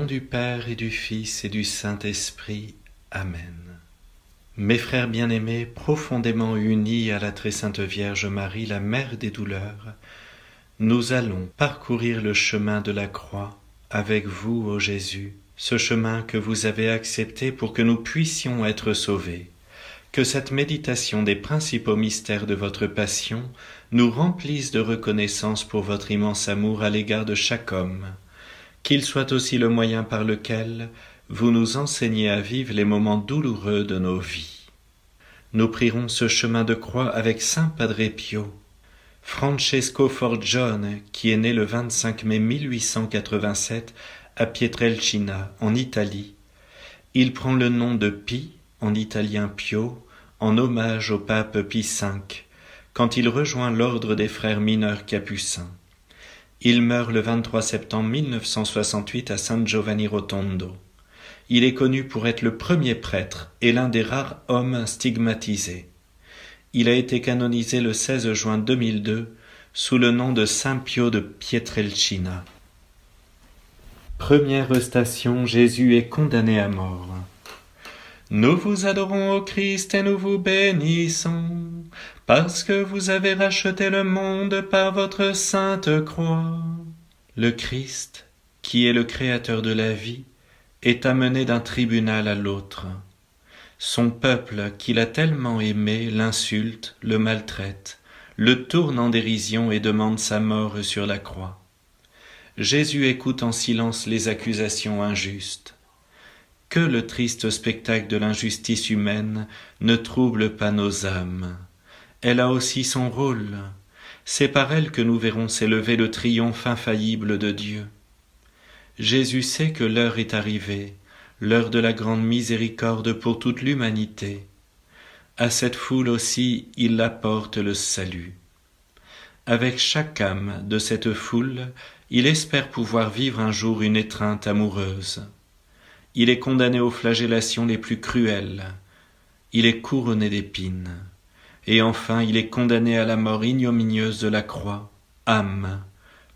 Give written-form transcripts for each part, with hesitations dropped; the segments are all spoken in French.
nom du Père et du Fils et du Saint-Esprit. Amen. Mes frères bien-aimés, profondément unis à la très sainte Vierge Marie, la Mère des douleurs, nous allons parcourir le chemin de la croix avec vous, ô Jésus, ce chemin que vous avez accepté pour que nous puissions être sauvés. Que cette méditation des principaux mystères de votre passion nous remplisse de reconnaissance pour votre immense amour à l'égard de chaque homme, qu'il soit aussi le moyen par lequel vous nous enseignez à vivre les moments douloureux de nos vies. Nous prierons ce chemin de croix avec Saint Padre Pio, Francesco Forgione, qui est né le 25 mai 1887 à Pietrelcina, en Italie. Il prend le nom de Pie, en italien Pio, en hommage au pape Pie V, quand il rejoint l'ordre des frères mineurs capucins. Il meurt le 23 septembre 1968 à San Giovanni Rotondo. Il est connu pour être le premier prêtre et l'un des rares hommes stigmatisés. Il a été canonisé le 16 juin 2002 sous le nom de Saint Pio de Pietrelcina. Première station, Jésus est condamné à mort. Nous vous adorons, ô Christ, et nous vous bénissons, parce que vous avez racheté le monde par votre sainte croix. Le Christ, qui est le créateur de la vie, est amené d'un tribunal à l'autre. Son peuple, qu'il a tellement aimé, l'insulte, le maltraite, le tourne en dérision et demande sa mort sur la croix. Jésus écoute en silence les accusations injustes. Que le triste spectacle de l'injustice humaine ne trouble pas nos âmes. Elle a aussi son rôle. C'est par elle que nous verrons s'élever le triomphe infaillible de Dieu. Jésus sait que l'heure est arrivée, l'heure de la grande miséricorde pour toute l'humanité. À cette foule aussi, il apporte le salut. Avec chaque âme de cette foule, il espère pouvoir vivre un jour une étreinte amoureuse. Il est condamné aux flagellations les plus cruelles. Il est couronné d'épines. Et enfin, il est condamné à la mort ignominieuse de la croix. Âme,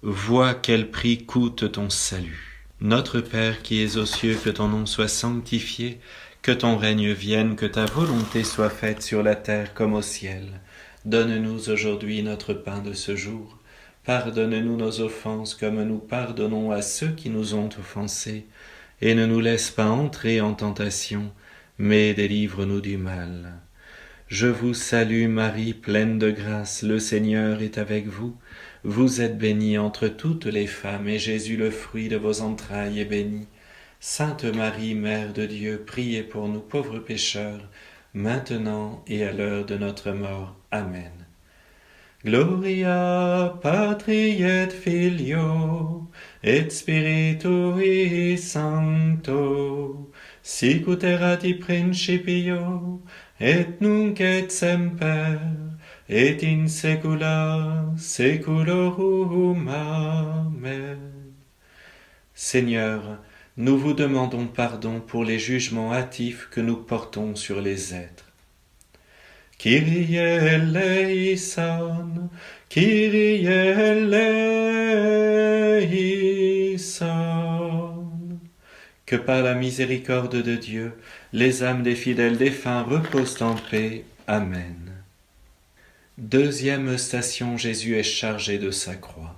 vois quel prix coûte ton salut. Notre Père qui es aux cieux, que ton nom soit sanctifié, que ton règne vienne, que ta volonté soit faite sur la terre comme au ciel. Donne-nous aujourd'hui notre pain de ce jour. Pardonne-nous nos offenses comme nous pardonnons à ceux qui nous ont offensés. Et ne nous laisse pas entrer en tentation, mais délivre-nous du mal. Je vous salue Marie, pleine de grâce, le Seigneur est avec vous. Vous êtes bénie entre toutes les femmes, et Jésus, le fruit de vos entrailles, est béni. Sainte Marie, Mère de Dieu, priez pour nous pauvres pécheurs, maintenant et à l'heure de notre mort. Amen. Gloria Patri et Filio et Spiritui Sancto, sic ut erat in principio, et nunc et semper, et in saecula saeculorum. Amen. Seigneur, nous vous demandons pardon pour les jugements hâtifs que nous portons sur les êtres. Kyrie eleison, Kyrie eleison. Que par la miséricorde de Dieu, les âmes des fidèles défunts reposent en paix. Amen. Deuxième station, Jésus est chargé de sa croix.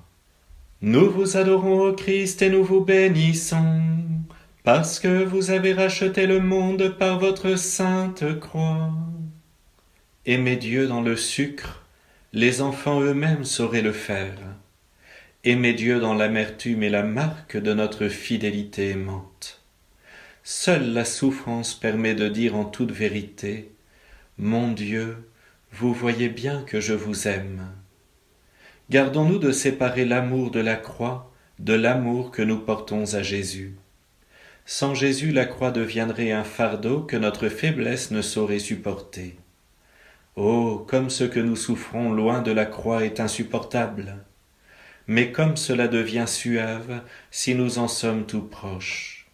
Nous vous adorons, ô Christ, et nous vous bénissons, parce que vous avez racheté le monde par votre sainte croix. Aimer Dieu dans le sucre, les enfants eux-mêmes sauraient le faire. Aimer Dieu dans l'amertume est la marque de notre fidélité aimante. Seule la souffrance permet de dire en toute vérité « Mon Dieu, vous voyez bien que je vous aime ». Gardons-nous de séparer l'amour de la croix de l'amour que nous portons à Jésus. Sans Jésus, la croix deviendrait un fardeau que notre faiblesse ne saurait supporter. Oh, comme ce que nous souffrons loin de la croix est insupportable, mais comme cela devient suave si nous en sommes tout proches.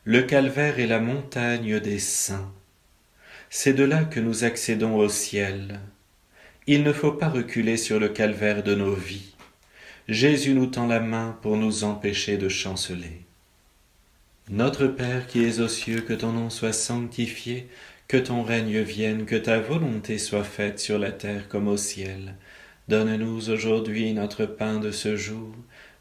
Le calvaire est la montagne des saints. C'est de là que nous accédons au ciel. Il ne faut pas reculer sur le calvaire de nos vies. Jésus nous tend la main pour nous empêcher de chanceler. Notre Père qui es aux cieux, que ton nom soit sanctifié, que ton règne vienne, que ta volonté soit faite sur la terre comme au ciel. Donne-nous aujourd'hui notre pain de ce jour.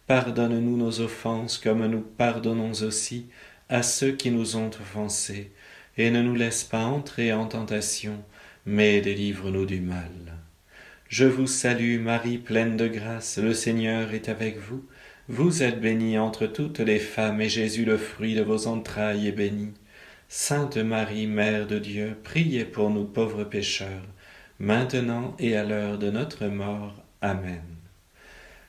Pardonne-nous nos offenses comme nous pardonnons aussi à ceux qui nous ont offensés. Et ne nous laisse pas entrer en tentation, mais délivre-nous du mal. Je vous salue Marie, pleine de grâce, le Seigneur est avec vous. Vous êtes bénie entre toutes les femmes, et Jésus, le fruit de vos entrailles, est béni. Sainte Marie, Mère de Dieu, priez pour nous pauvres pécheurs, maintenant et à l'heure de notre mort. Amen.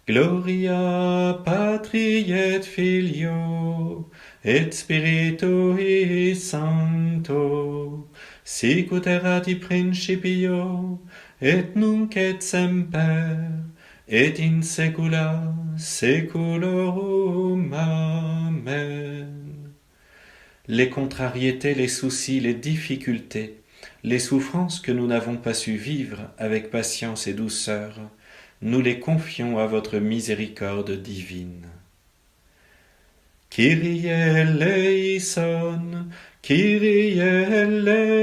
Gloria Patri et Filio, et Spiritui Sancto, sic ut erat in principio, et nunc et semper, et in saecula saeculorum. Amen. Les contrariétés, les soucis, les difficultés, les souffrances que nous n'avons pas su vivre avec patience et douceur, nous les confions à votre miséricorde divine. Kyrie eleison, Kyrie eleison.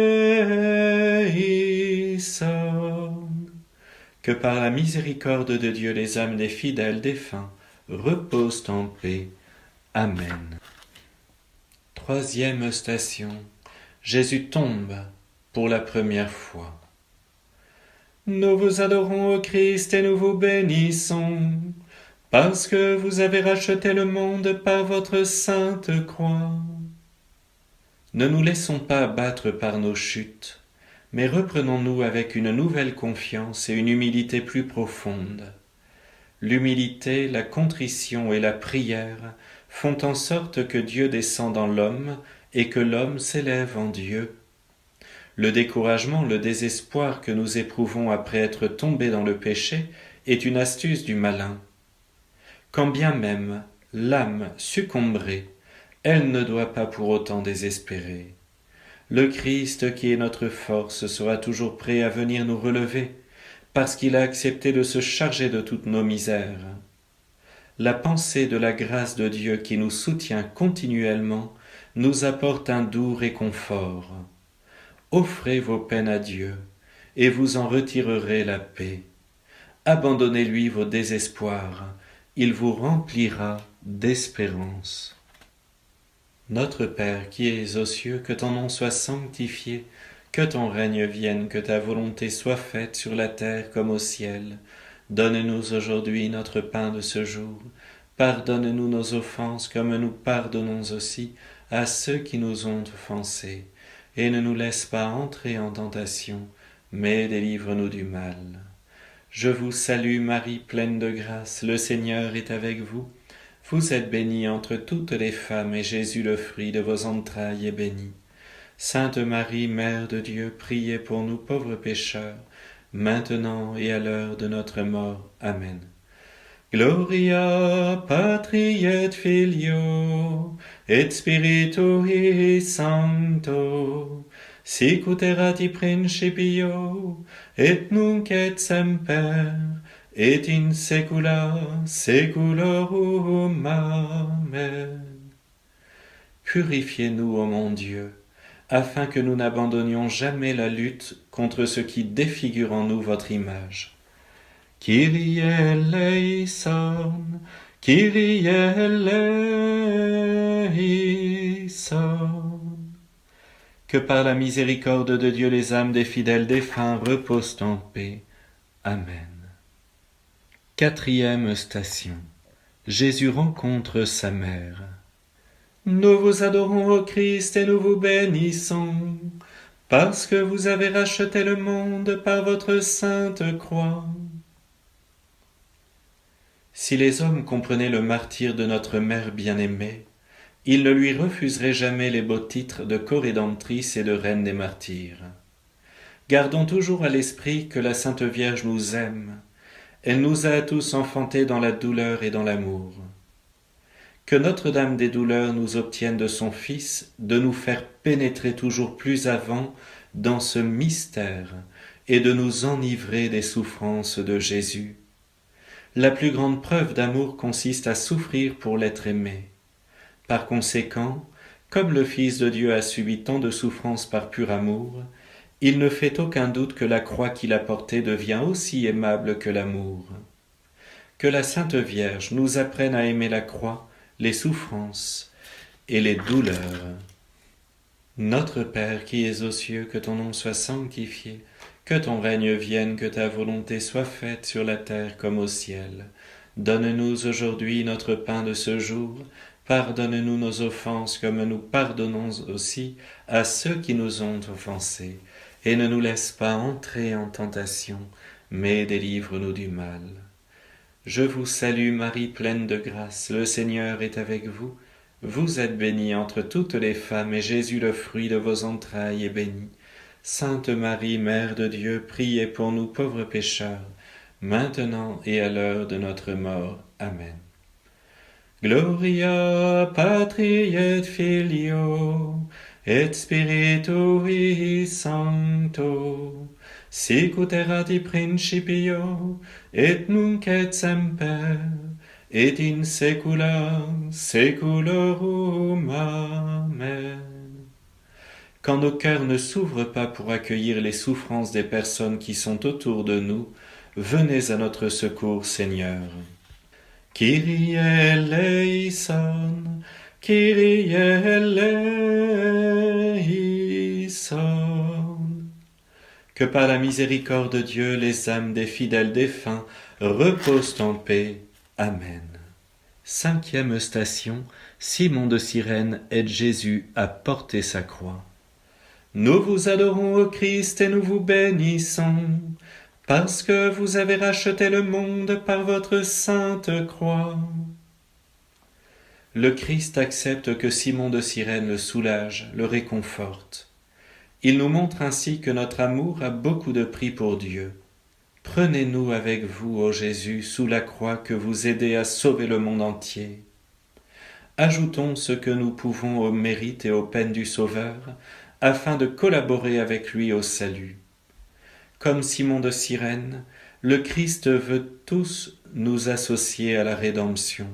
Que par la miséricorde de Dieu les âmes des fidèles défunts reposent en paix. Amen. Troisième station. Jésus tombe pour la première fois. Nous vous adorons, ô Christ, et nous vous bénissons, parce que vous avez racheté le monde par votre sainte croix. Ne nous laissons pas abattre par nos chutes, mais reprenons-nous avec une nouvelle confiance et une humilité plus profonde. L'humilité, la contrition et la prière font en sorte que Dieu descend dans l'homme et que l'homme s'élève en Dieu. Le découragement, le désespoir que nous éprouvons après être tombés dans le péché est une astuce du malin. Quand bien même l'âme succomberait, elle ne doit pas pour autant désespérer. Le Christ qui est notre force sera toujours prêt à venir nous relever, parce qu'il a accepté de se charger de toutes nos misères. La pensée de la grâce de Dieu qui nous soutient continuellement nous apporte un doux réconfort. Offrez vos peines à Dieu, et vous en retirerez la paix. Abandonnez-lui vos désespoirs, il vous remplira d'espérance. Notre Père qui es aux cieux, que ton nom soit sanctifié, que ton règne vienne, que ta volonté soit faite sur la terre comme au ciel. Donne-nous aujourd'hui notre pain de ce jour. Pardonne-nous nos offenses comme nous pardonnons aussi à ceux qui nous ont offensés. Et ne nous laisse pas entrer en tentation, mais délivre-nous du mal. Je vous salue Marie, pleine de grâce, le Seigneur est avec vous. Vous êtes bénie entre toutes les femmes, et Jésus, le fruit de vos entrailles, est béni. Sainte Marie, Mère de Dieu, priez pour nous pauvres pécheurs, maintenant et à l'heure de notre mort. Amen. Gloria Patri et Filio, et Spiritui Sancto, sic ut erat in principio, et nunc et semper, et in saecula saeculorum. Amen. Purifiez-nous, ô mon Dieu, afin que nous n'abandonnions jamais la lutte contre ce qui défigure en nous votre image. Kyrie eleison, Kyrie eleison. Que par la miséricorde de Dieu les âmes des fidèles défunts reposent en paix. Amen. Quatrième station. Jésus rencontre sa mère. Nous vous adorons, ô Christ, et nous vous bénissons, parce que vous avez racheté le monde par votre sainte croix. Si les hommes comprenaient le martyre de notre mère bien-aimée, ils ne lui refuseraient jamais les beaux titres de corédemptrice et de reine des martyrs. Gardons toujours à l'esprit que la Sainte Vierge nous aime. Elle nous a tous enfantés dans la douleur et dans l'amour. Que Notre-Dame des douleurs nous obtienne de son Fils de nous faire pénétrer toujours plus avant dans ce mystère et de nous enivrer des souffrances de Jésus. La plus grande preuve d'amour consiste à souffrir pour l'être aimé. Par conséquent, Comme le Fils de Dieu a subi tant de souffrances par pur amour, il ne fait aucun doute que la croix qu'il a portée devient aussi aimable que l'amour. Que la Sainte Vierge nous apprenne à aimer la croix, les souffrances et les douleurs. Notre Père qui es aux cieux, que ton nom soit sanctifié, que ton règne vienne, que ta volonté soit faite sur la terre comme au ciel. Donne-nous aujourd'hui notre pain de ce jour. Pardonne-nous nos offenses comme nous pardonnons aussi à ceux qui nous ont offensés. Et ne nous laisse pas entrer en tentation, mais délivre-nous du mal. Je vous salue Marie, pleine de grâce, le Seigneur est avec vous. Vous êtes bénie entre toutes les femmes, et Jésus, le fruit de vos entrailles, est béni. Sainte Marie, Mère de Dieu, priez pour nous pauvres pécheurs, maintenant et à l'heure de notre mort. Amen. Gloria Patri et Filio, et Spiritui Sancto, sicut erat in principio, et nunc et semper, et in saecula saeculorum. Amen. Quand nos cœurs ne s'ouvrent pas pour accueillir les souffrances des personnes qui sont autour de nous, venez à notre secours, Seigneur. Kyrie eleison, Kyrie eleison. Que par la miséricorde de Dieu, les âmes des fidèles défunts reposent en paix. Amen. 5e station, Simon de Cyrène aide Jésus à porter sa croix. Nous vous adorons, ô Christ, et nous vous bénissons, parce que vous avez racheté le monde par votre sainte croix. Le Christ accepte que Simon de Cyrène le soulage, le réconforte. Il nous montre ainsi que notre amour a beaucoup de prix pour Dieu. Prenez-nous avec vous, ô Jésus, sous la croix que vous aidez à sauver le monde entier. Ajoutons ce que nous pouvons au mérite et aux peines du Sauveur, afin de collaborer avec lui au salut. Comme Simon de Cyrène, le Christ veut tous nous associer à la rédemption.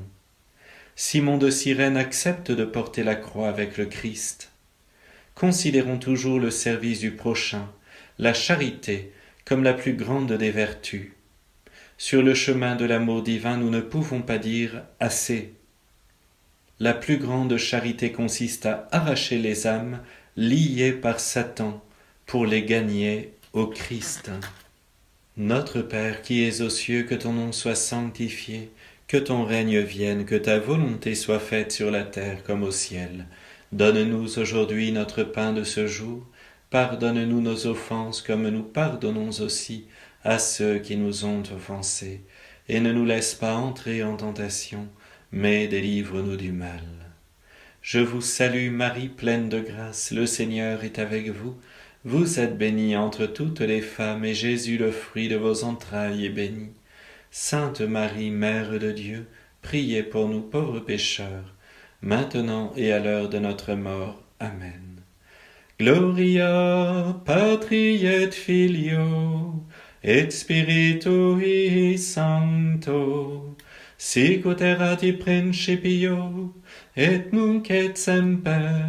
Simon de Cyrène accepte de porter la croix avec le Christ. Considérons toujours le service du prochain, la charité, comme la plus grande des vertus. Sur le chemin de l'amour divin, nous ne pouvons pas dire « assez ». La plus grande charité consiste à arracher les âmes liées par Satan pour les gagner au Christ. Notre Père qui es aux cieux, que ton nom soit sanctifié, que ton règne vienne, que ta volonté soit faite sur la terre comme au ciel. Donne-nous aujourd'hui notre pain de ce jour. Pardonne-nous nos offenses comme nous pardonnons aussi à ceux qui nous ont offensés. Et ne nous laisse pas entrer en tentation, mais délivre-nous du mal. Je vous salue Marie, pleine de grâce, le Seigneur est avec vous. Vous êtes bénie entre toutes les femmes, et Jésus, le fruit de vos entrailles, est béni. Sainte Marie, Mère de Dieu, priez pour nous pauvres pécheurs, maintenant et à l'heure de notre mort. Amen. Gloria Patri et Filio, et Spiritui Sancto, sicut erat in principio, et nunc et semper,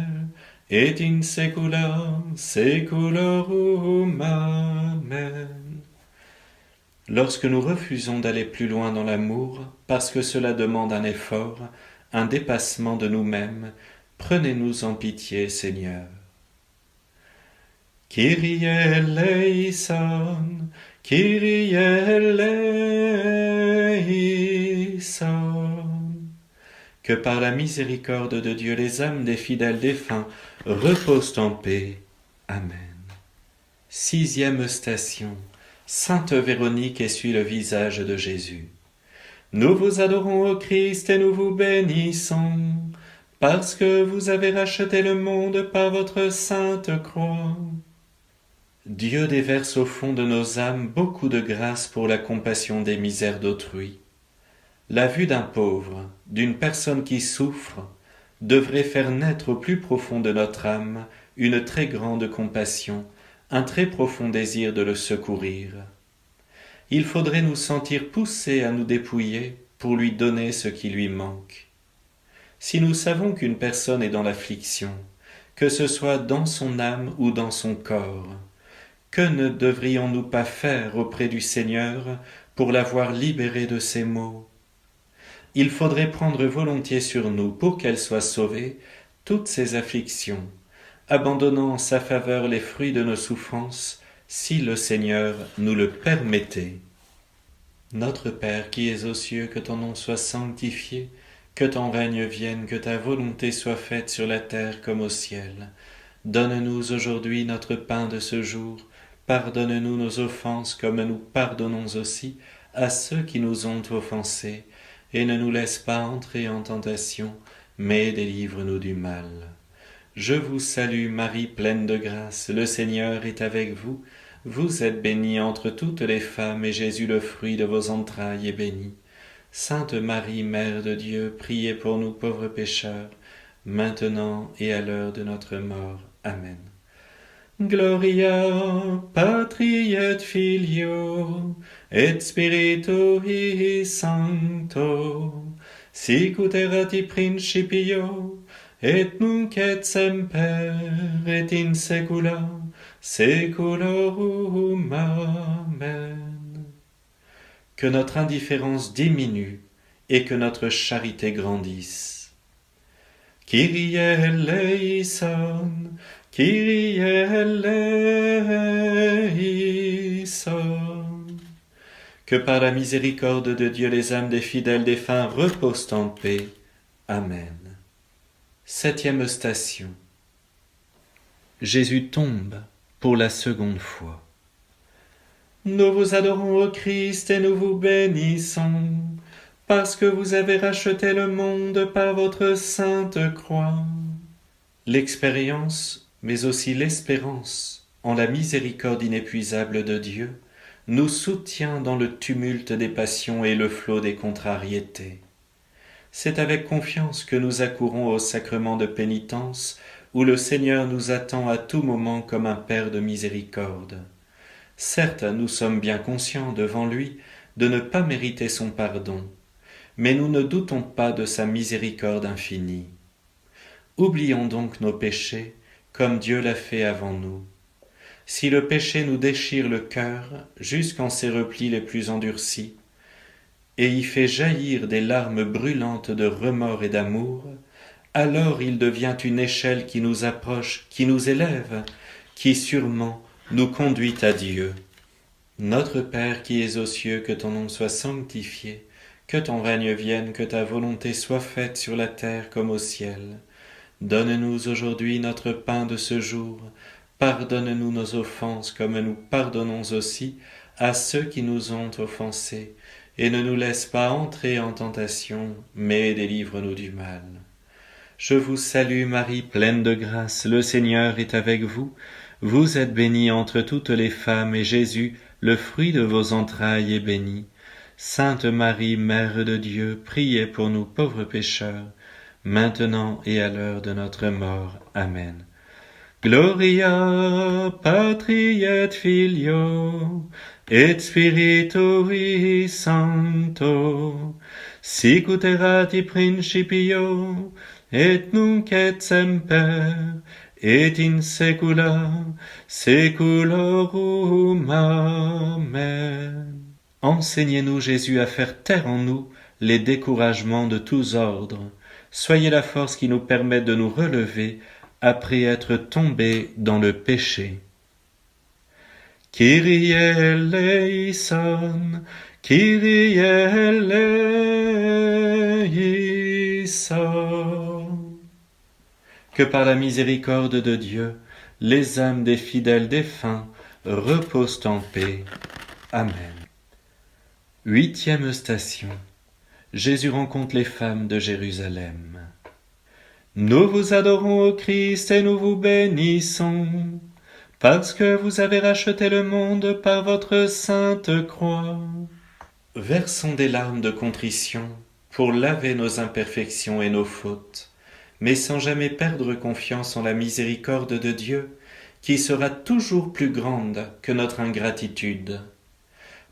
et in saecula saeculorum. Amen. Lorsque nous refusons d'aller plus loin dans l'amour, parce que cela demande un effort, un dépassement de nous-mêmes, prenez-nous en pitié, Seigneur. Kyrie eleison, Kyrie eleison. Que par la miséricorde de Dieu, les âmes des fidèles défunts reposent en paix. Amen. 6e station. Sainte Véronique essuie le visage de Jésus. Nous vous adorons, ô Christ, et nous vous bénissons, parce que vous avez racheté le monde par votre sainte croix. Dieu déverse au fond de nos âmes beaucoup de grâce pour la compassion des misères d'autrui. La vue d'un pauvre, d'une personne qui souffre, devrait faire naître au plus profond de notre âme une très grande compassion, un très profond désir de le secourir. Il faudrait nous sentir poussés à nous dépouiller pour lui donner ce qui lui manque. Si nous savons qu'une personne est dans l'affliction, que ce soit dans son âme ou dans son corps, que ne devrions-nous pas faire auprès du Seigneur pour l'avoir libérée de ces maux? Il faudrait prendre volontiers sur nous, pour qu'elle soit sauvée, toutes ces afflictions, abandonnant en sa faveur les fruits de nos souffrances, si le Seigneur nous le permettait. Notre Père qui es aux cieux, que ton nom soit sanctifié, que ton règne vienne, que ta volonté soit faite sur la terre comme au ciel. Donne-nous aujourd'hui notre pain de ce jour. Pardonne-nous nos offenses comme nous pardonnons aussi à ceux qui nous ont offensés. Et ne nous laisse pas entrer en tentation, mais délivre-nous du mal. Je vous salue Marie, pleine de grâce, le Seigneur est avec vous. Vous êtes bénie entre toutes les femmes, et Jésus, le fruit de vos entrailles, est béni. Sainte Marie, Mère de Dieu, priez pour nous pauvres pécheurs, maintenant et à l'heure de notre mort. Amen. Gloria Patri et Filio et Spiritui Sancto, sic ut erat in principio et nunc et semper et in saecula saeculorum. Amen. Que notre indifférence diminue et que notre charité grandisse. Kyrie eleison, Kyrie eleison. Que par la miséricorde de Dieu les âmes des fidèles défunts reposent en paix. Amen. 7e station. Jésus tombe pour la seconde fois. Nous vous adorons, ô Christ, et nous vous bénissons, parce que vous avez racheté le monde par votre sainte croix. L'expérience, mais aussi l'espérance en la miséricorde inépuisable de Dieu, nous soutient dans le tumulte des passions et le flot des contrariétés. C'est avec confiance que nous accourons au sacrement de pénitence, où le Seigneur nous attend à tout moment comme un Père de miséricorde. Certes, nous sommes bien conscients devant lui de ne pas mériter son pardon, mais nous ne doutons pas de sa miséricorde infinie. Oublions donc nos péchés, comme Dieu l'a fait avant nous. Si le péché nous déchire le cœur jusqu'en ses replis les plus endurcis, et y fait jaillir des larmes brûlantes de remords et d'amour, alors il devient une échelle qui nous approche, qui nous élève, qui sûrement nous conduit à Dieu. Notre Père qui es aux cieux, que ton nom soit sanctifié, que ton règne vienne, que ta volonté soit faite sur la terre comme au ciel. Donne-nous aujourd'hui notre pain de ce jour. Pardonne-nous nos offenses comme nous pardonnons aussi à ceux qui nous ont offensés. Et ne nous laisse pas entrer en tentation, mais délivre-nous du mal. Je vous salue Marie, pleine de grâce, le Seigneur est avec vous. Vous êtes bénie entre toutes les femmes, et Jésus, le fruit de vos entrailles, est béni. Sainte Marie, Mère de Dieu, priez pour nous pauvres pécheurs, maintenant et à l'heure de notre mort. Amen. Gloria Patri et Filio et Spiritui Sancto, sic ut erat in principio et nunc et semper et in saecula saeculorum. Amen. Enseignez-nous, Jésus, à faire taire en nous les découragements de tous ordres. Soyez la force qui nous permet de nous relever après être tombés dans le péché. Kyrie eleison, Kyrie eleison. Que par la miséricorde de Dieu, les âmes des fidèles défunts reposent en paix. Amen. 8e station. Jésus rencontre les femmes de Jérusalem. Nous vous adorons, ô Christ, et nous vous bénissons, parce que vous avez racheté le monde par votre sainte croix. Versons des larmes de contrition pour laver nos imperfections et nos fautes, mais sans jamais perdre confiance en la miséricorde de Dieu, qui sera toujours plus grande que notre ingratitude.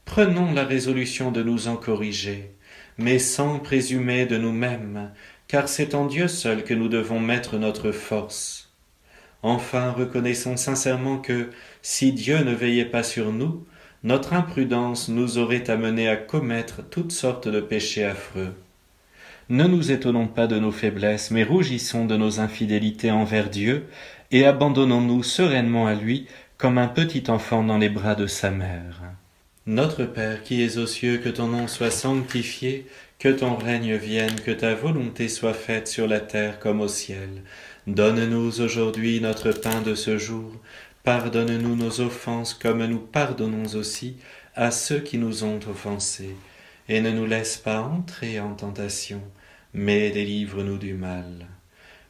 Prenons la résolution de nous en corriger, mais sans présumer de nous-mêmes car c'est en Dieu seul que nous devons mettre notre force. Enfin, reconnaissons sincèrement que, si Dieu ne veillait pas sur nous, notre imprudence nous aurait amenés à commettre toutes sortes de péchés affreux. Ne nous étonnons pas de nos faiblesses, mais rougissons de nos infidélités envers Dieu, et abandonnons-nous sereinement à lui, comme un petit enfant dans les bras de sa mère. Notre Père qui es aux cieux, que ton nom soit sanctifié, que ton règne vienne, que ta volonté soit faite sur la terre comme au ciel. Donne-nous aujourd'hui notre pain de ce jour. Pardonne-nous nos offenses comme nous pardonnons aussi à ceux qui nous ont offensés. Et ne nous laisse pas entrer en tentation, mais délivre-nous du mal.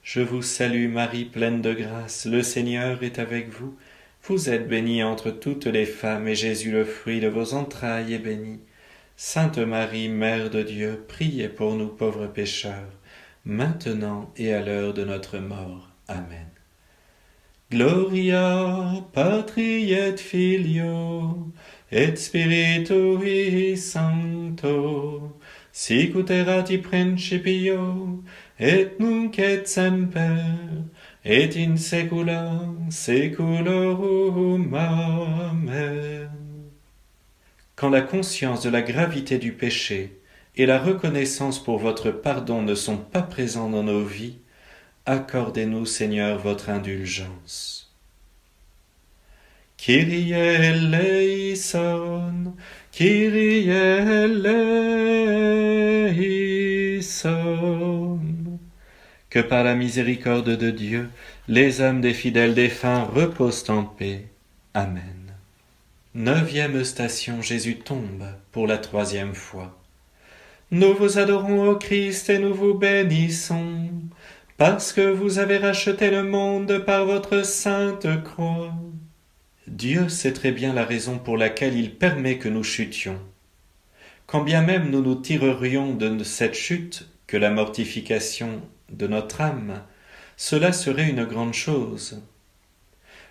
Je vous salue Marie, pleine de grâce, le Seigneur est avec vous. Vous êtes bénie entre toutes les femmes, et Jésus, le fruit de vos entrailles, est béni. Sainte Marie, Mère de Dieu, priez pour nous pauvres pécheurs, maintenant et à l'heure de notre mort. Amen. Gloria Patri et Filio et Spiritui Sancto, sic ut erat in principio et nunc et semper et in saecula saeculorum. Amen. Quand la conscience de la gravité du péché et la reconnaissance pour votre pardon ne sont pas présents dans nos vies, accordez-nous, Seigneur, votre indulgence. Kyrie eleison, Kyrie eleison. Que par la miséricorde de Dieu, les âmes des fidèles défunts reposent en paix. Amen. 9e station, Jésus tombe pour la 3e fois. Nous vous adorons, ô Christ, et nous vous bénissons, parce que vous avez racheté le monde par votre sainte croix. Dieu sait très bien la raison pour laquelle il permet que nous chutions. Quand bien même nous nous tirerions de cette chute que la mortification de notre âme, cela serait une grande chose.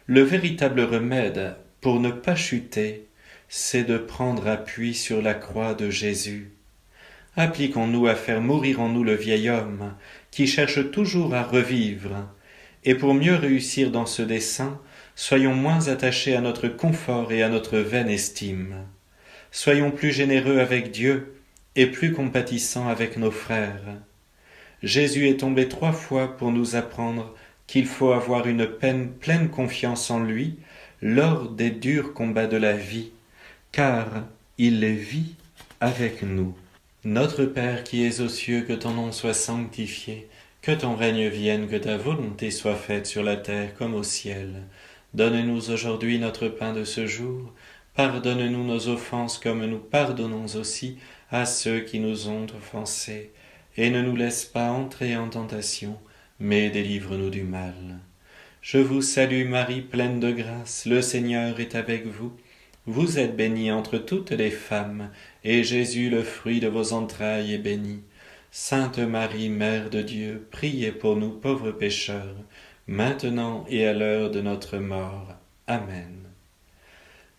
Le véritable remède pour ne pas chuter, c'est de prendre appui sur la croix de Jésus. Appliquons-nous à faire mourir en nous le vieil homme qui cherche toujours à revivre, et pour mieux réussir dans ce dessein, soyons moins attachés à notre confort et à notre vaine estime. Soyons plus généreux avec Dieu et plus compatissants avec nos frères. Jésus est tombé 3 fois pour nous apprendre qu'il faut avoir une pleine confiance en lui lors des durs combats de la vie, car il les vit avec nous. Notre Père qui es aux cieux, que ton nom soit sanctifié, que ton règne vienne, que ta volonté soit faite sur la terre comme au ciel. Donne-nous aujourd'hui notre pain de ce jour. Pardonne-nous nos offenses comme nous pardonnons aussi à ceux qui nous ont offensés. Et ne nous laisse pas entrer en tentation, mais délivre-nous du mal. Je vous salue Marie, pleine de grâce, le Seigneur est avec vous. Vous êtes bénie entre toutes les femmes, et Jésus, le fruit de vos entrailles, est béni. Sainte Marie, Mère de Dieu, priez pour nous pauvres pécheurs, maintenant et à l'heure de notre mort. Amen.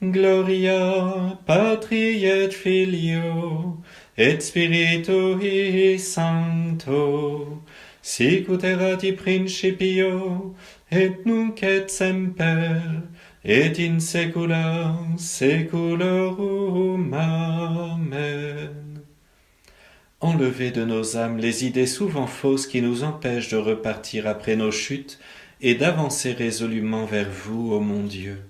Gloria Patri et Filio et Spiritui Sancto, sic ut erat in principio et nunc et semper et in saecula saeculorum. Amen. Enlevez de nos âmes les idées souvent fausses qui nous empêchent de repartir après nos chutes et d'avancer résolument vers vous, ô mon Dieu.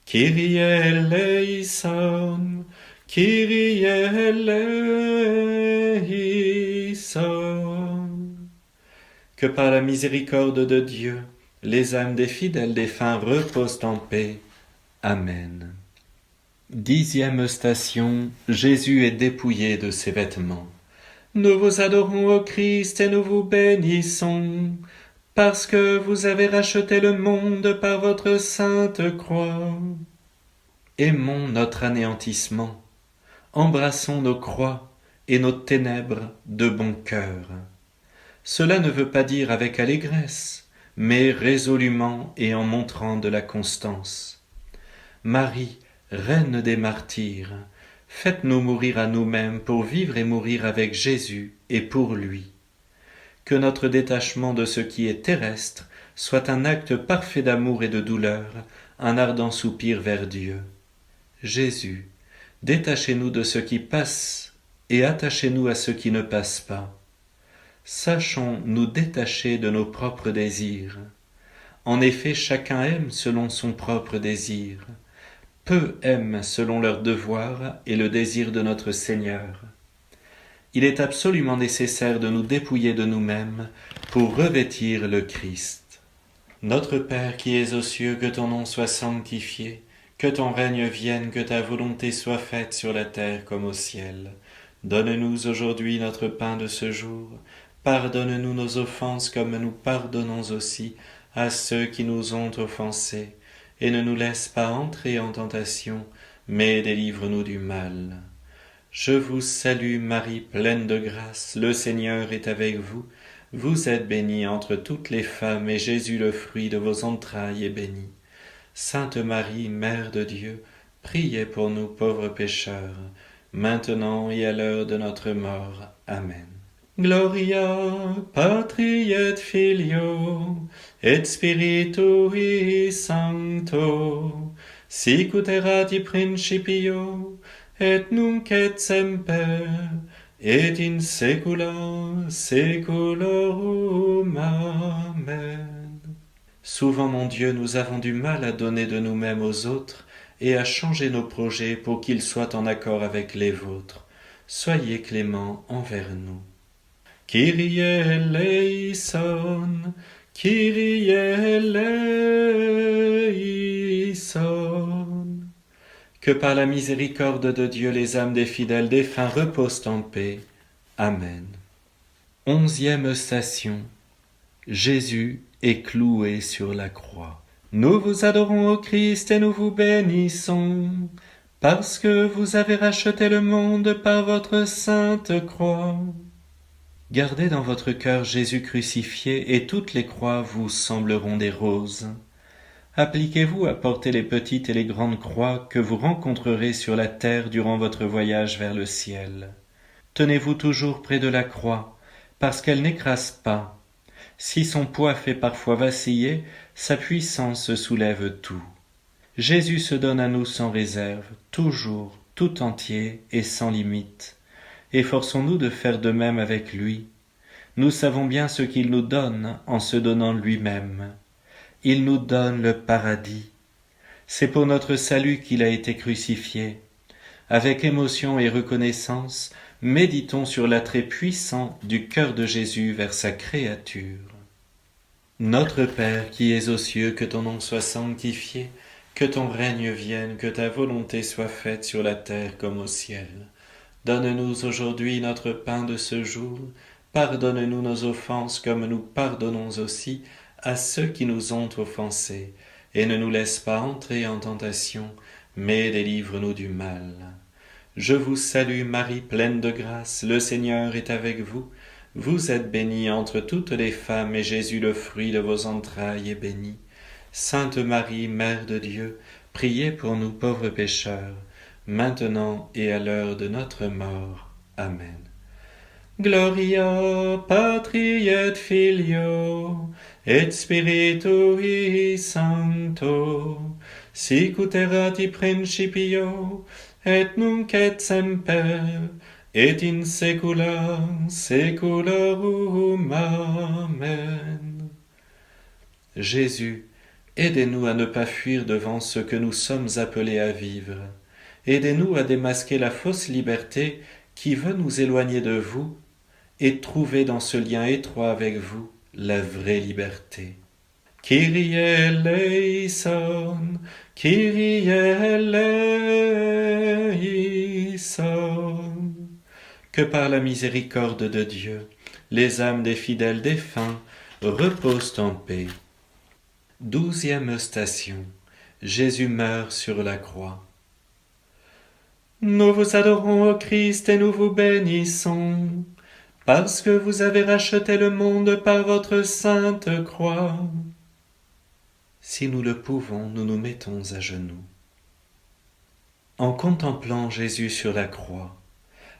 Kyrie eleison, Kyrie eleison. Que par la miséricorde de Dieu, les âmes des fidèles défunts reposent en paix. Amen. 10e station, Jésus est dépouillé de ses vêtements. Nous vous adorons, ô Christ, et nous vous bénissons, parce que vous avez racheté le monde par votre sainte croix. Aimons notre anéantissement, embrassons nos croix et nos ténèbres de bon cœur. Cela ne veut pas dire avec allégresse, mais résolument et en montrant de la constance. Marie, Reine des martyrs, faites-nous mourir à nous-mêmes pour vivre et mourir avec Jésus et pour lui. que notre détachement de ce qui est terrestre soit un acte parfait d'amour et de douleur, un ardent soupir vers Dieu. Jésus, détachez-nous de ce qui passe et attachez-nous à ce qui ne passe pas. Sachons nous détacher de nos propres désirs. En effet, chacun aime selon son propre désir. Peu aiment selon leur devoir et le désir de notre Seigneur. Il est absolument nécessaire de nous dépouiller de nous-mêmes pour revêtir le Christ. Notre Père qui es aux cieux, que ton nom soit sanctifié, que ton règne vienne, que ta volonté soit faite sur la terre comme au ciel. Donne-nous aujourd'hui notre pain de ce jour. Pardonne-nous nos offenses comme nous pardonnons aussi à ceux qui nous ont offensés. Et ne nous laisse pas entrer en tentation, mais délivre-nous du mal. Je vous salue Marie, pleine de grâce, le Seigneur est avec vous. Vous êtes bénie entre toutes les femmes, et Jésus, le fruit de vos entrailles, est béni. Sainte Marie, Mère de Dieu, priez pour nous pauvres pécheurs, maintenant et à l'heure de notre mort. Amen. Gloria Patri et Filio et Spiritui Sancto, sicut erat in principio et nunc et semper et in saecula saeculorum. Amen. Souvent, mon Dieu, nous avons du mal à donner de nous-mêmes aux autres et à changer nos projets pour qu'ils soient en accord avec les vôtres. Soyez clément envers nous. Kyrie eleison, Kyrie eleison. Que par la miséricorde de Dieu les âmes des fidèles défunts reposent en paix. Amen. 11e station. Jésus est cloué sur la croix. Nous vous adorons, ô Christ, et nous vous bénissons, parce que vous avez racheté le monde par votre sainte croix. Gardez dans votre cœur Jésus crucifié, et toutes les croix vous sembleront des roses. Appliquez-vous à porter les petites et les grandes croix que vous rencontrerez sur la terre durant votre voyage vers le ciel. Tenez-vous toujours près de la croix, parce qu'elle n'écrase pas. Si son poids fait parfois vaciller, sa puissance soulève tout. Jésus se donne à nous sans réserve, toujours, tout entier et sans limite. Efforçons-nous de faire de même avec lui. Nous savons bien ce qu'il nous donne en se donnant lui-même. Il nous donne le paradis. C'est pour notre salut qu'il a été crucifié. Avec émotion et reconnaissance, méditons sur l'attrait puissant du cœur de Jésus vers sa créature. Notre Père qui es aux cieux, que ton nom soit sanctifié, que ton règne vienne, que ta volonté soit faite sur la terre comme au ciel. Donne-nous aujourd'hui notre pain de ce jour. Pardonne-nous nos offenses comme nous pardonnons aussi à ceux qui nous ont offensés. Et ne nous laisse pas entrer en tentation, mais délivre-nous du mal. Je vous salue Marie, pleine de grâce, le Seigneur est avec vous. Vous êtes bénie entre toutes les femmes, et Jésus, le fruit de vos entrailles, est béni. Sainte Marie, Mère de Dieu, priez pour nous pauvres pécheurs, maintenant et à l'heure de notre mort. Amen. Gloria Patri et Filio et Spiritui Sancto, sicut erat in principio et nunc et semper et in saecula saeculorum. Amen. Jésus, aidez-nous à ne pas fuir devant ce que nous sommes appelés à vivre. Aidez-nous à démasquer la fausse liberté qui veut nous éloigner de vous et trouver dans ce lien étroit avec vous la vraie liberté. Kyrie eleison, Kyrie eleison. Que par la miséricorde de Dieu, les âmes des fidèles défunts reposent en paix. 12e station. Jésus meurt sur la croix. Nous vous adorons, ô Christ, et nous vous bénissons, parce que vous avez racheté le monde par votre sainte croix. Si nous le pouvons, nous nous mettons à genoux. En contemplant Jésus sur la croix,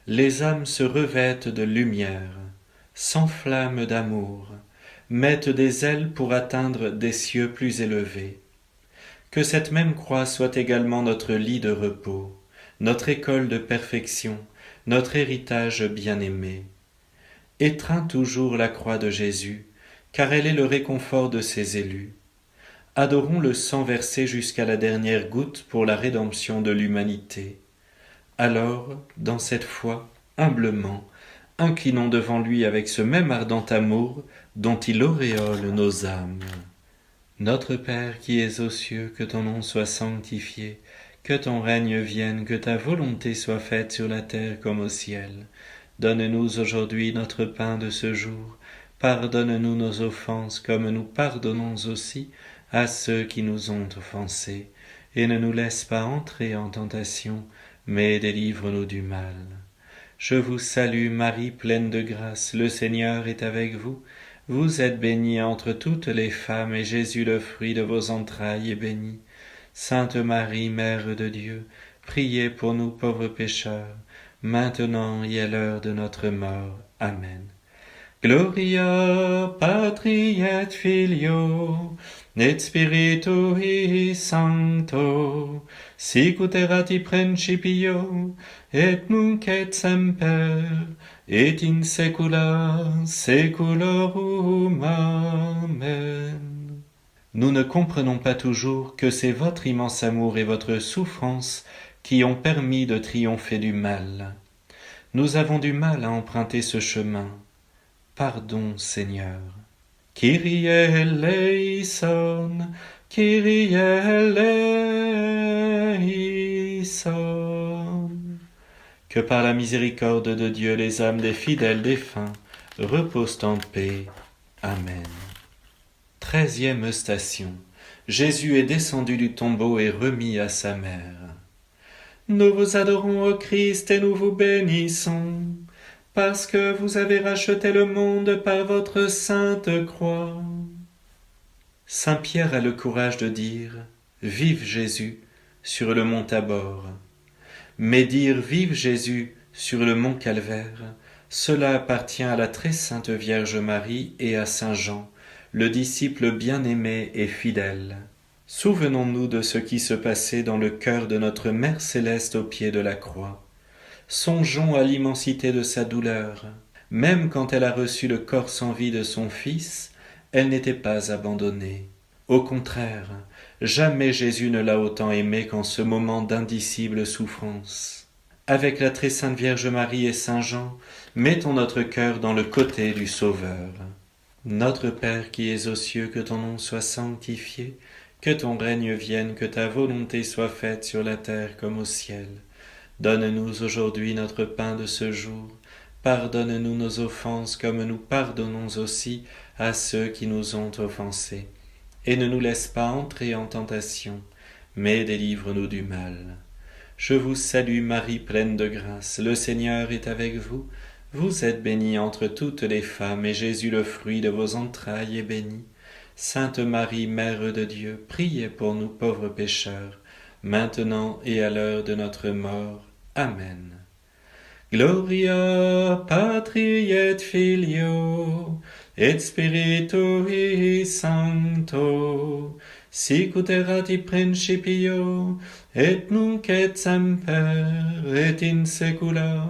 les âmes se revêtent de lumière, s'enflamment d'amour, mettent des ailes pour atteindre des cieux plus élevés. Que cette même croix soit également notre lit de repos, notre école de perfection, notre héritage bien-aimé. Étreins toujours la croix de Jésus, car elle est le réconfort de ses élus. Adorons le sang versé jusqu'à la dernière goutte pour la rédemption de l'humanité. Alors, dans cette foi, humblement, inclinons devant lui avec ce même ardent amour dont il auréole nos âmes. Notre Père qui es aux cieux, que ton nom soit sanctifié, que ton règne vienne, que ta volonté soit faite sur la terre comme au ciel. Donne-nous aujourd'hui notre pain de ce jour. Pardonne-nous nos offenses comme nous pardonnons aussi à ceux qui nous ont offensés. Et ne nous laisse pas entrer en tentation, mais délivre-nous du mal. Je vous salue Marie, pleine de grâce, le Seigneur est avec vous. Vous êtes bénie entre toutes les femmes, et Jésus, le fruit de vos entrailles, est béni. Sainte Marie, Mère de Dieu, priez pour nous pauvres pécheurs, maintenant et à l'heure de notre mort. Amen. Gloria Patri et Filio, et Spiritui Sancto, sic ut erat in principio, et nunc et semper, et in saecula saeculorum. Amen. Nous ne comprenons pas toujours que c'est votre immense amour et votre souffrance qui ont permis de triompher du mal. Nous avons du mal à emprunter ce chemin. Pardon, Seigneur. Kyrie eleison, Kyrie eleison. Que par la miséricorde de Dieu les âmes des fidèles défunts reposent en paix. Amen. 13e station. Jésus est descendu du tombeau et remis à sa mère. Nous vous adorons, ô Christ, et nous vous bénissons, parce que vous avez racheté le monde par votre sainte croix. Saint Pierre a le courage de dire « Vive Jésus » sur le mont Tabor. Mais dire « Vive Jésus » sur le mont Calvaire, cela appartient à la très sainte Vierge Marie et à Saint Jean, le disciple bien-aimé et fidèle. Souvenons-nous de ce qui se passait dans le cœur de notre Mère Céleste au pied de la croix. Songeons à l'immensité de sa douleur. Même quand elle a reçu le corps sans vie de son Fils, elle n'était pas abandonnée. Au contraire, jamais Jésus ne l'a autant aimée qu'en ce moment d'indicible souffrance. Avec la très sainte Vierge Marie et Saint Jean, mettons notre cœur dans le côté du Sauveur. Notre Père qui es aux cieux, que ton nom soit sanctifié, que ton règne vienne, que ta volonté soit faite sur la terre comme au ciel. Donne-nous aujourd'hui notre pain de ce jour. Pardonne-nous nos offenses comme nous pardonnons aussi à ceux qui nous ont offensés. Et ne nous laisse pas entrer en tentation, mais délivre-nous du mal. Je vous salue Marie, pleine de grâce, le Seigneur est avec vous. Vous êtes bénie entre toutes les femmes, et Jésus, le fruit de vos entrailles, est béni. Sainte Marie, Mère de Dieu, priez pour nous pauvres pécheurs, maintenant et à l'heure de notre mort. Amen. Gloria Patri et Filio, et Spiritui Sancto, sic ut erat in principio, et nunc et semper, et in saecula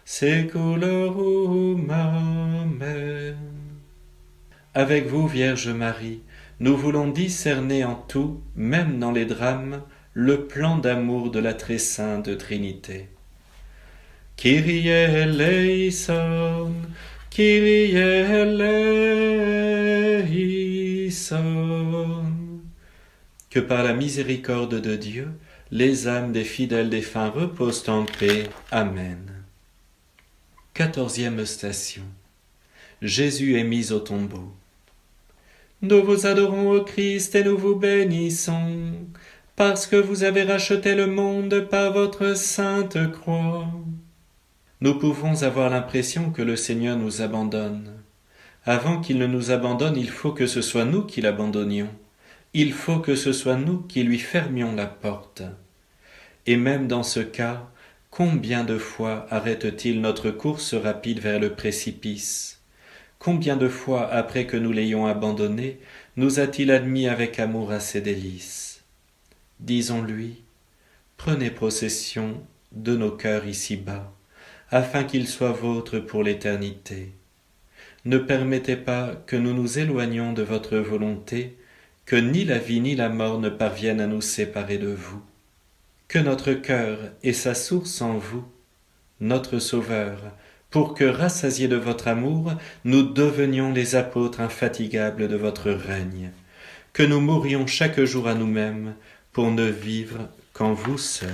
saeculorum. Amen. Avec vous, Vierge Marie, nous voulons discerner en tout, même dans les drames, le plan d'amour de la très sainte Trinité. Kyrie eleison, Kyrie eleison. Que par la miséricorde de Dieu, les âmes des fidèles défunts reposent en paix. Amen. 14e station. Jésus est mis au tombeau. Nous vous adorons, ô Christ, et nous vous bénissons, parce que vous avez racheté le monde par votre sainte croix. Nous pouvons avoir l'impression que le Seigneur nous abandonne. Avant qu'il ne nous abandonne, il faut que ce soit nous qui l'abandonnions. Il faut que ce soit nous qui lui fermions la porte. Et même dans ce cas, combien de fois arrête-t-il notre course rapide vers le précipice? Combien de fois, après que nous l'ayons abandonné, nous a-t-il admis avec amour à ses délices? Disons-lui, prenez possession de nos cœurs ici-bas, afin qu'ils soient vôtres pour l'éternité. Ne permettez pas que nous nous éloignions de votre volonté, que ni la vie ni la mort ne parviennent à nous séparer de vous. Que notre cœur ait sa source en vous, notre Sauveur, pour que, rassasiés de votre amour, nous devenions les apôtres infatigables de votre règne, que nous mourions chaque jour à nous-mêmes pour ne vivre qu'en vous seul.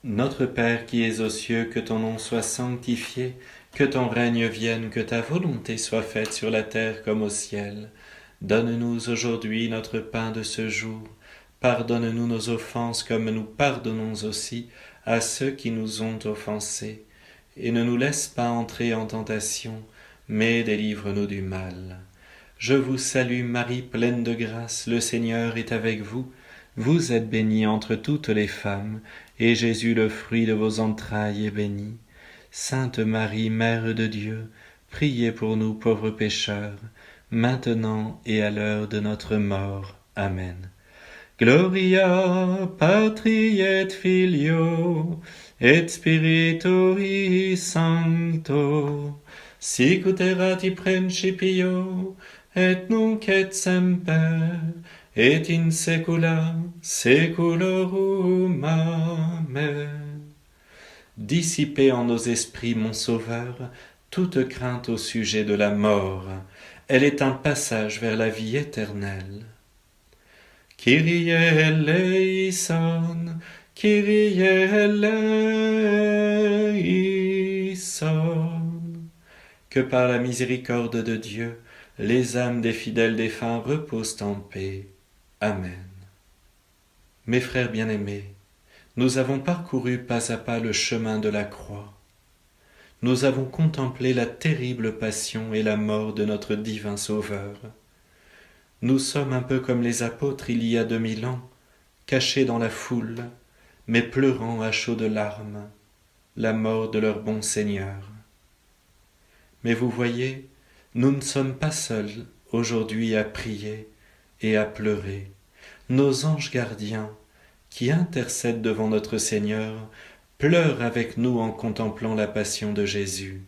Notre Père qui es aux cieux, que ton nom soit sanctifié, que ton règne vienne, que ta volonté soit faite sur la terre comme au ciel. Donne-nous aujourd'hui notre pain de ce jour. Pardonne-nous nos offenses comme nous pardonnons aussi à ceux qui nous ont offensés. Et ne nous laisse pas entrer en tentation, mais délivre-nous du mal. Je vous salue Marie, pleine de grâce, le Seigneur est avec vous. Vous êtes bénie entre toutes les femmes, et Jésus, le fruit de vos entrailles, est béni. Sainte Marie, Mère de Dieu, priez pour nous pauvres pécheurs, maintenant et à l'heure de notre mort. Amen. Gloria Patri et Filio et Spiritui Sancto, sic ut erat in principio et nunc et semper et in saecula saeculorum. Amen. Dissipez en nos esprits, mon Sauveur, toute crainte au sujet de la mort. Elle est un passage vers la vie éternelle. Kyrie eleison, Kyrie eleison. Que par la miséricorde de Dieu, les âmes des fidèles défunts reposent en paix. Amen. Mes frères bien-aimés, nous avons parcouru pas à pas le chemin de la croix. Nous avons contemplé la terrible passion et la mort de notre divin Sauveur. Nous sommes un peu comme les apôtres il y a 2000 ans, cachés dans la foule, mais pleurant à chaudes larmes la mort de leur bon Seigneur. Mais vous voyez, nous ne sommes pas seuls aujourd'hui à prier et à pleurer. Nos anges gardiens, qui intercèdent devant notre Seigneur, pleurent avec nous en contemplant la passion de Jésus.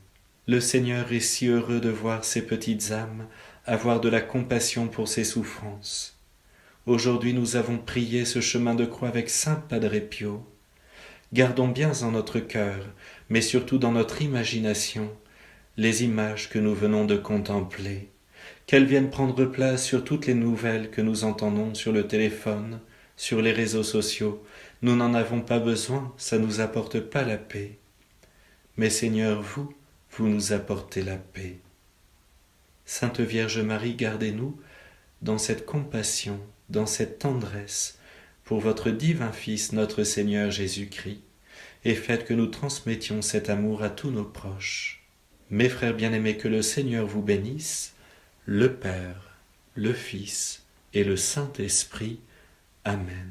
Le Seigneur est si heureux de voir ces petites âmes avoir de la compassion pour ses souffrances. Aujourd'hui nous avons prié ce chemin de croix avec saint Padre Pio. Gardons bien en notre cœur, mais surtout dans notre imagination, les images que nous venons de contempler, qu'elles viennent prendre place sur toutes les nouvelles que nous entendons sur le téléphone, sur les réseaux sociaux. Nous n'en avons pas besoin, ça ne nous apporte pas la paix. Mais Seigneur, vous nous apportez la paix. Sainte Vierge Marie, gardez-nous dans cette compassion, dans cette tendresse, pour votre divin Fils, notre Seigneur Jésus-Christ, et faites que nous transmettions cet amour à tous nos proches. Mes frères bien-aimés, que le Seigneur vous bénisse, le Père, le Fils et le Saint-Esprit. Amen.